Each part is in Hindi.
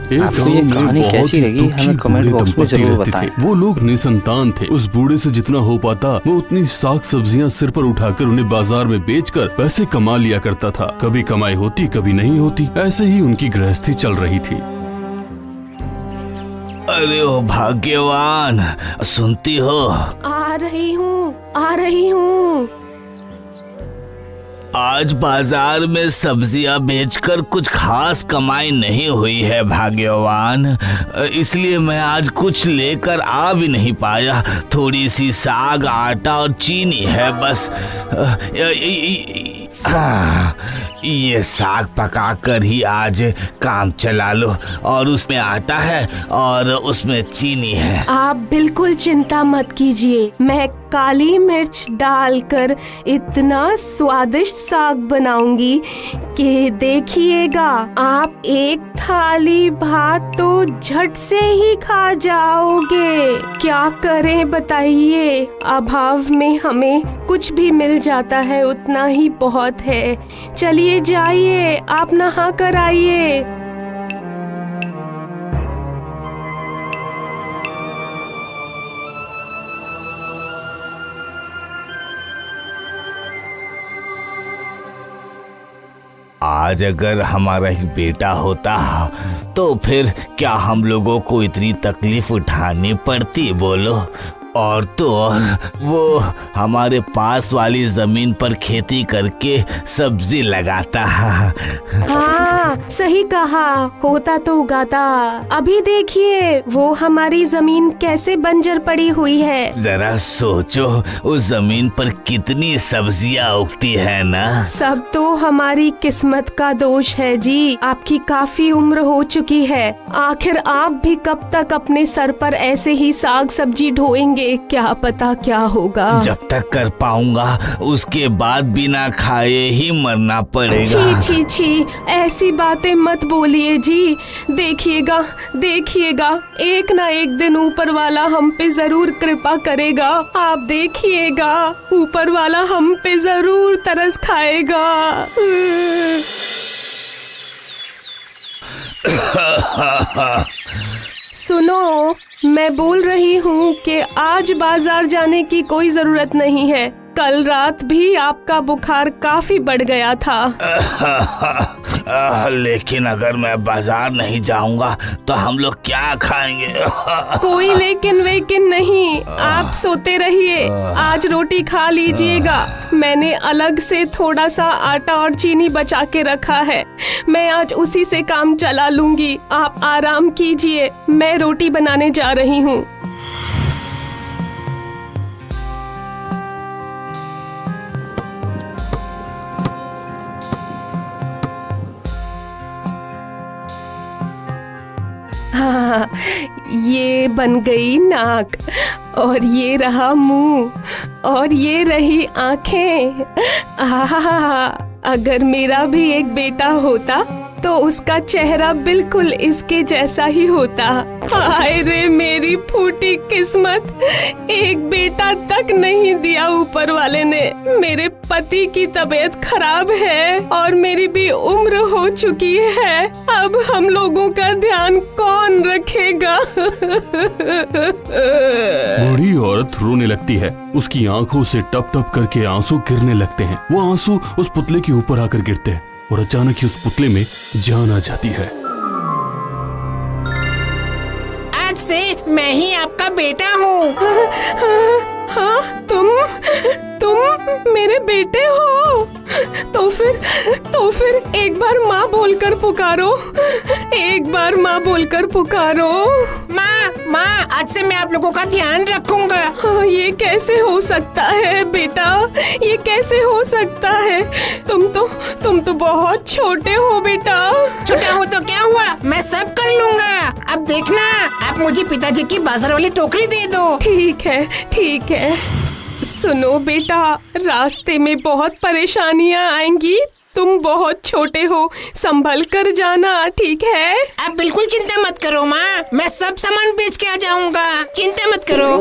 एक आपको ये गांव में कहानी बहुत कैसी ही लगी दुखी हमें कमेंट बूढ़े बॉक्स में दंपति जरूर रहते बताएं। थे। वो लोग निसंतान थे। उस बूढ़े से जितना हो पाता वो उतनी साग सब्जियां सिर पर उठाकर उन्हें बाजार में बेचकर पैसे कमा लिया करता था। कभी कमाई होती कभी नहीं होती, ऐसे ही उनकी गृहस्थी चल रही थी। अरे ओ भाग्यवान, सुनती हो? आ रही हूँ, आ रही हूँ। आज बाजार में सब्जियां बेचकर कुछ खास कमाई नहीं हुई है भाग्यवान, इसलिए मैं आज कुछ लेकर आ भी नहीं पाया। थोड़ी सी साग, आटा और चीनी है बस। ये साग पकाकर ही आज काम चला लो। और उसमें आटा है और उसमें चीनी है। आप बिल्कुल चिंता मत कीजिए, मैं काली मिर्च डालकर इतना स्वादिष्ट साग बनाऊंगी कि देखिएगा आप एक थाली भात तो झट से ही खा जाओगे। क्या करें बताइए, अभाव में हमें कुछ भी मिल जाता है उतना ही बहुत है। चलिए जाइए, आप नहा कर आइए। आज अगर हमारा एक बेटा होता तो फिर क्या हम लोगों को इतनी तकलीफ उठानी पड़ती बोलो। और तो और वो हमारे पास वाली जमीन पर खेती करके सब्जी लगाता। हाँ सही कहा, होता तो उगाता। अभी देखिए वो हमारी जमीन कैसे बंजर पड़ी हुई है। जरा सोचो उस जमीन पर कितनी सब्जियां उगती है ना। सब तो हमारी किस्मत का दोष है जी। आपकी काफी उम्र हो चुकी है, आखिर आप भी कब तक अपने सर पर ऐसे ही साग सब्जी ढोएंगे? क्या पता क्या होगा। जब तक कर पाऊंगा उसके बाद बिना खाए ही मरना पड़ेगा। छी छी छी, ऐसी बातें मत बोलिए जी। देखिएगा देखिएगा, एक ना एक दिन ऊपर वाला हम पे जरूर कृपा करेगा। आप देखिएगा ऊपर वाला हम पे जरूर तरस खाएगा। सुनो, मैं बोल रही हूँ कि आज बाजार जाने की कोई जरूरत नहीं है। कल रात भी आपका बुखार काफी बढ़ गया था। लेकिन अगर मैं बाजार नहीं जाऊंगा तो हम लोग क्या खाएंगे? कोई लेकिन वेकिन नहीं, आप सोते रहिए। आज रोटी खा लीजिएगा, मैंने अलग से थोड़ा सा आटा और चीनी बचा के रखा है। मैं आज उसी से काम चला लूंगी। आप आराम कीजिए, मैं रोटी बनाने जा रही हूँ। हाँ, ये बन गई नाक और ये रहा मुंह और ये रही आंखें। आहा, अगर मेरा भी एक बेटा होता तो उसका चेहरा बिल्कुल इसके जैसा ही होता। हाय रे मेरी फूटी किस्मत, एक बेटा तक नहीं दिया ऊपर वाले ने। मेरे पति की तबीयत खराब है और मेरी भी उम्र हो चुकी है। अब हम लोगों का ध्यान कौन रखेगा? बूढ़ी औरत रोने लगती है। उसकी आंखों से टप टप करके आंसू गिरने लगते हैं। वो आंसू उस पुतले के ऊपर आकर गिरते हैं और अचानक ही उस पुतले में जान आ जाती है। आज से मैं ही आपका बेटा हूँ। हाँ, तुम मेरे बेटे हो? तो फिर एक बार माँ बोलकर पुकारो, एक बार माँ बोलकर पुकारो। माँ, आज से मैं आप लोगों का ध्यान रखूंगा। हाँ, ये कैसे हो सकता है बेटा, ये कैसे हो सकता है? तुम तो बहुत छोटे हो बेटा। छोटा हो तो क्या हुआ, मैं सब कर लूंगा। अब देखना, आप मुझे पिताजी की बाजार वाली टोकरी दे दो। ठीक है, ठीक है। सुनो बेटा, रास्ते में बहुत परेशानियाँ आएंगी। तुम बहुत छोटे हो, संभल कर जाना, ठीक है? आप बिल्कुल चिंता मत करो माँ, मैं सब सामान बेच के आ जाऊंगा। चिंता मत करो।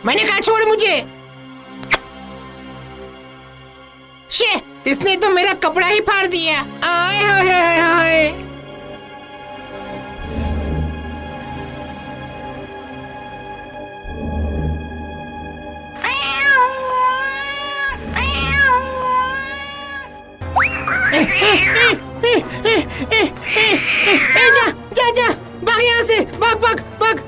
मैंने कहा छोड़ मुझे। शे, इसने तो मेरा कपड़ा ही फाड़ दिया। आए हाय हाय हाय। जा जा जा, भाग यहाँ से, भाग भाग भाग।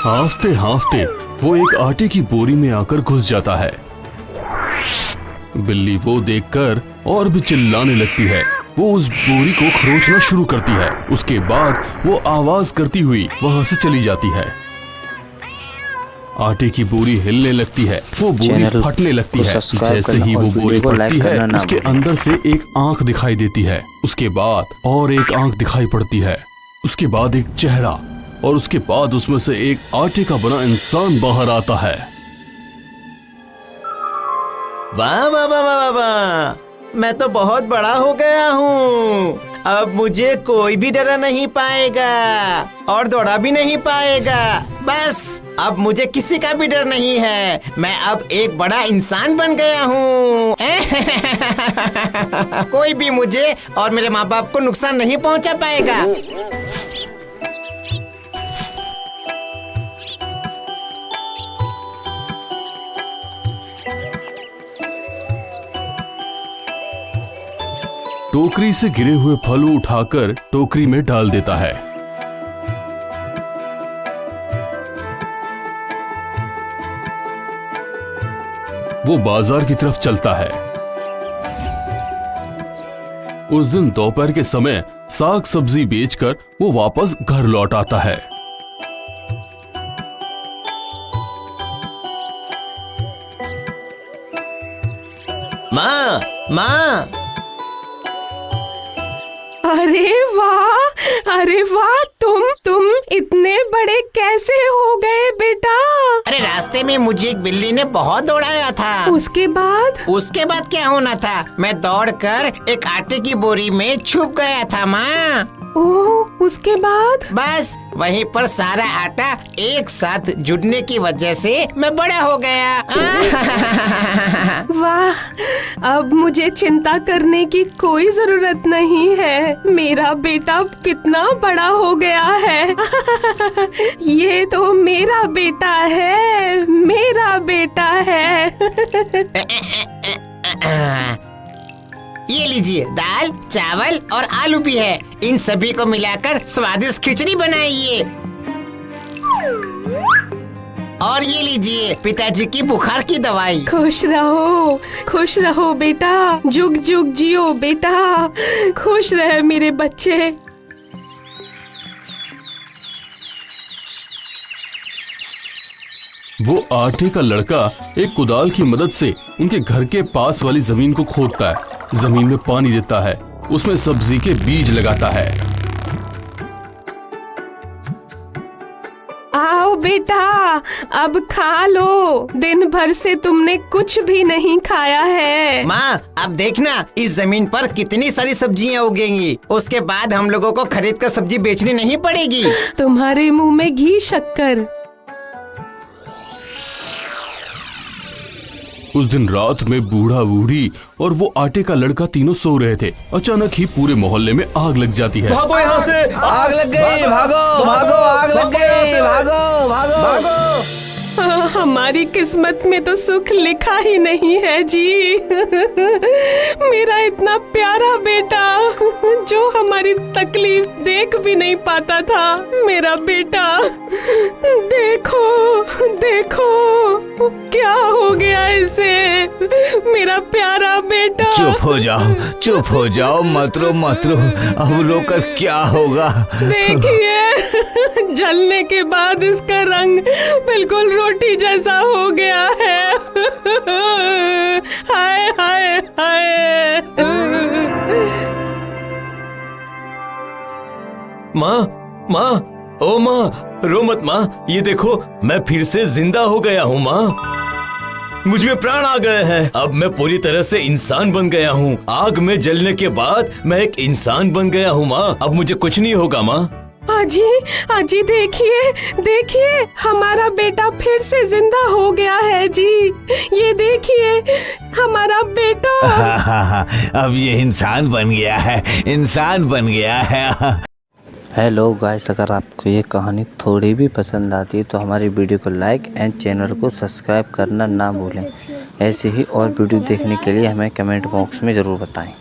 हांफते हांफते वो एक आटे की बोरी में आकर घुस जाता है। बिल्ली वो देखकर और भी चिल्लाने लगती है। वो उस बोरी को खरोचना शुरू करती है। उसके बाद वो आवाज करती हुई वहां से चली जाती है। आटे की बोरी हिलने लगती है, वो बोरी फटने लगती है। जैसे ही वो बोरी फटती है, उसके अंदर से एक आंख दिखाई देती है। उसके बाद और एक आंख दिखाई पड़ती है। उसके बाद एक चेहरा, और उसके बाद उसमें से एक आटे का बना इंसान बाहर आता है। वाह वाह वाह वाह वाह, मैं तो बहुत बड़ा हो गया हूँ। अब मुझे कोई भी डरा नहीं पाएगा और दौड़ा भी नहीं पाएगा। बस अब मुझे किसी का भी डर नहीं है। मैं अब एक बड़ा इंसान बन गया हूँ। कोई भी मुझे और मेरे माँ बाप को नुकसान नहीं पहुँचा पाएगा। टोकरी से गिरे हुए फल उठाकर टोकरी में डाल देता है। वो बाजार की तरफ चलता है। उस दिन दोपहर के समय साग सब्जी बेचकर वो वापस घर लौट आता है। माँ माँ, अरे वाह, तुम इतने बड़े कैसे हो गए बेटा? अरे रास्ते में मुझे एक बिल्ली ने बहुत दौड़ाया था। उसके बाद क्या होना था? मैं दौड़कर एक आटे की बोरी में छुप गया था माँ। ओह, उसके बाद? बस वहीं पर सारा आटा एक साथ जुड़ने की वजह से मैं बड़ा हो गया। वाह, अब मुझे चिंता करने की कोई जरूरत नहीं है। मेरा बेटा कितना बड़ा हो गया है। ये तो मेरा बेटा है, मेरा बेटा है। ये लीजिए, दाल, चावल और आलू भी है। इन सभी को मिलाकर स्वादिष्ट खिचड़ी बनाइए। और ये लीजिए पिताजी की बुखार की दवाई। खुश रहो बेटा, जुग जुग जियो बेटा, खुश रहे मेरे बच्चे। वो आटे का लड़का एक कुदाल की मदद से उनके घर के पास वाली जमीन को खोदता है, जमीन में पानी देता है, उसमें सब्जी के बीज लगाता है। आओ बेटा, अब खा लो। दिन भर से तुमने कुछ भी नहीं खाया है। माँ अब देखना इस जमीन पर कितनी सारी सब्जियाँ उगेंगी। उसके बाद हम लोगों को खरीद कर सब्जी बेचनी नहीं पड़ेगी। तुम्हारे मुंह में घी शक्कर। उस दिन रात में बूढ़ा बूढ़ी और वो आटे का लड़का तीनों सो रहे थे। अचानक ही पूरे मोहल्ले में आग लग जाती है। भागो यहाँ से, आग लग गई, भागो भागो, आग लग गई, भागो भागो भागो। हमारी किस्मत में तो सुख लिखा ही नहीं है जी। मेरा इतना प्यारा बेटा जो हमारी तकलीफ देख भी नहीं पाता था। मेरा बेटा, देखो देखो क्या हो गया इसे। मेरा प्यारा बेटा। चुप हो जाओ, मत रो। अब रोकर क्या होगा? देखिए, जलने के बाद इसका रंग बिल्कुल रोटी जैसा हो गया है। हाय हाय हाय। माँ, ओ माँ, रो मत माँ। ये देखो मैं फिर से जिंदा हो गया हूँ माँ। मुझ में प्राण आ गए हैं। अब मैं पूरी तरह से इंसान बन गया हूँ। आग में जलने के बाद मैं एक इंसान बन गया हूँ माँ। अब मुझे कुछ नहीं होगा माँ। अजी, अजी देखिए, देखिए हमारा बेटा फिर से जिंदा हो गया है जी। ये देखिए हमारा बेटा। अब ये इंसान बन गया है, इंसान बन गया है। हेलो गाइस, अगर आपको ये कहानी थोड़ी भी पसंद आती है तो हमारी वीडियो को लाइक एंड चैनल को सब्सक्राइब करना ना भूलें। ऐसे ही और वीडियो देखने के लिए हमें कमेंट बॉक्स में ज़रूर बताएं।